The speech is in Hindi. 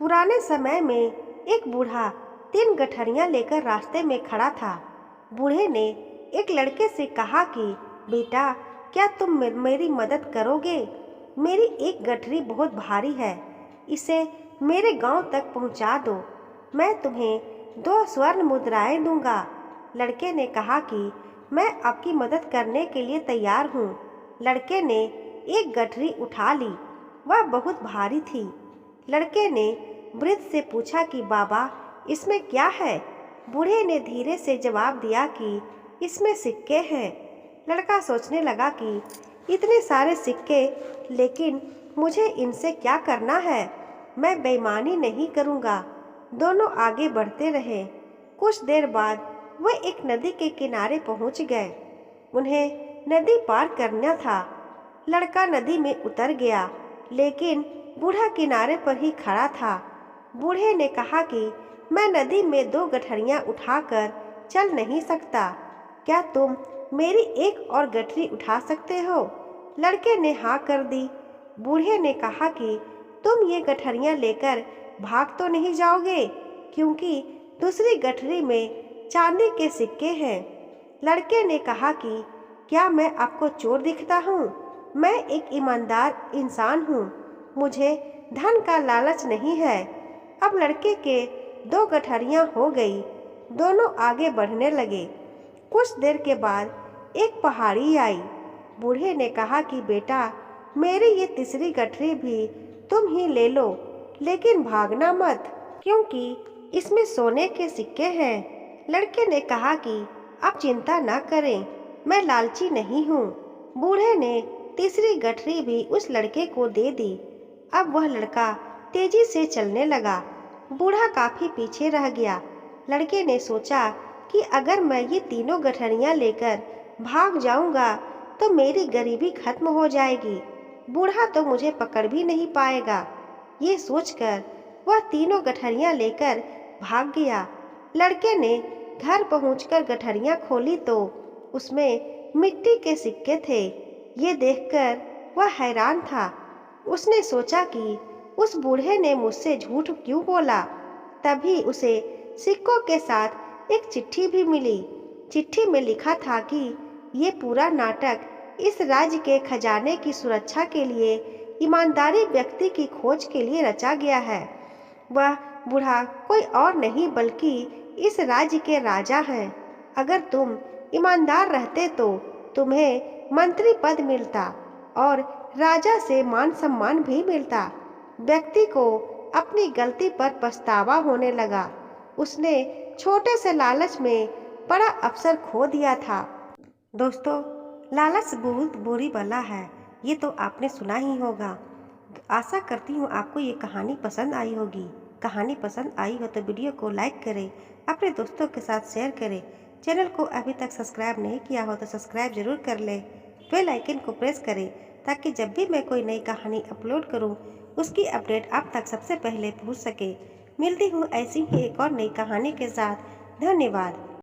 पुराने समय में एक बूढ़ा 3 गठरियाँ लेकर रास्ते में खड़ा था। बूढ़े ने एक लड़के से कहा कि बेटा, क्या तुम मेरी मदद करोगे? मेरी एक गठरी बहुत भारी है, इसे मेरे गांव तक पहुंचा दो, मैं तुम्हें 2 स्वर्ण मुद्राएं दूंगा। लड़के ने कहा कि मैं आपकी मदद करने के लिए तैयार हूँ। लड़के ने एक गठरी उठा ली, वह बहुत भारी थी। लड़के ने वृद्ध से पूछा कि बाबा, इसमें क्या है? बूढ़े ने धीरे से जवाब दिया कि इसमें सिक्के हैं। लड़का सोचने लगा कि इतने सारे सिक्के, लेकिन मुझे इनसे क्या करना है? मैं बेईमानी नहीं करूँगा। दोनों आगे बढ़ते रहे। कुछ देर बाद वे एक नदी के किनारे पहुँच गए। उन्हें नदी पार करना था। लड़का नदी में उतर गया, लेकिन बूढ़ा किनारे पर ही खड़ा था। बूढ़े ने कहा कि मैं नदी में 2 गठरियाँ उठाकर चल नहीं सकता, क्या तुम मेरी एक और गठरी उठा सकते हो? लड़के ने हाँ कर दी। बूढ़े ने कहा कि तुम ये गठरियाँ लेकर भाग तो नहीं जाओगे, क्योंकि दूसरी गठरी में चांदी के सिक्के हैं। लड़के ने कहा कि क्या मैं आपको चोर दिखता हूँ? मैं एक ईमानदार इंसान हूँ, मुझे धन का लालच नहीं है। अब लड़के के 2 गठरियाँ हो गई। दोनों आगे बढ़ने लगे। कुछ देर के बाद एक पहाड़ी आई। बूढ़े ने कहा कि बेटा, मेरी ये तीसरी गठरी भी तुम ही ले लो, लेकिन भागना मत, क्योंकि इसमें सोने के सिक्के हैं। लड़के ने कहा कि आप चिंता ना करें, मैं लालची नहीं हूँ। बूढ़े ने तीसरी गठरी भी उस लड़के को दे दी। अब वह लड़का तेजी से चलने लगा। बूढ़ा काफी पीछे रह गया। लड़के ने सोचा कि अगर मैं ये तीनों गठरियाँ लेकर भाग जाऊंगा तो मेरी गरीबी खत्म हो जाएगी। बूढ़ा तो मुझे पकड़ भी नहीं पाएगा। ये सोचकर वह तीनों गठरियाँ लेकर भाग गया। लड़के ने घर पहुंचकर गठरियाँ खोली तो उसमें मिट्टी के सिक्के थे। ये देखकर वह हैरान था। उसने सोचा कि उस बूढ़े ने मुझसे झूठ क्यों बोला। तभी उसे सिक्कों के साथ एक चिट्ठी भी मिली। चिट्ठी में लिखा था कि ये पूरा नाटक इस राज्य के खजाने की सुरक्षा के लिए ईमानदारी व्यक्ति की खोज के लिए रचा गया है। वह बूढ़ा कोई और नहीं बल्कि इस राज्य के राजा हैं। अगर तुम ईमानदार रहते तो तुम्हें मंत्री पद मिलता और राजा से मान सम्मान भी मिलता। व्यक्ति को अपनी गलती पर पछतावा होने लगा। उसने छोटे से लालच में बड़ा अवसर खो दिया था। दोस्तों, लालच बहुत बुरी बला है, ये तो आपने सुना ही होगा। आशा करती हूँ आपको ये कहानी पसंद आई होगी। कहानी पसंद आई हो तो वीडियो को लाइक करें, अपने दोस्तों के साथ शेयर करें। चैनल को अभी तक सब्सक्राइब नहीं किया हो तो सब्सक्राइब जरूर कर लें। बेल आइकन को प्रेस करें ताकि जब भी मैं कोई नई कहानी अपलोड करूं उसकी अपडेट आप तक सबसे पहले पहुंच सके। मिलती हूँ ऐसी ही एक और नई कहानी के साथ। धन्यवाद।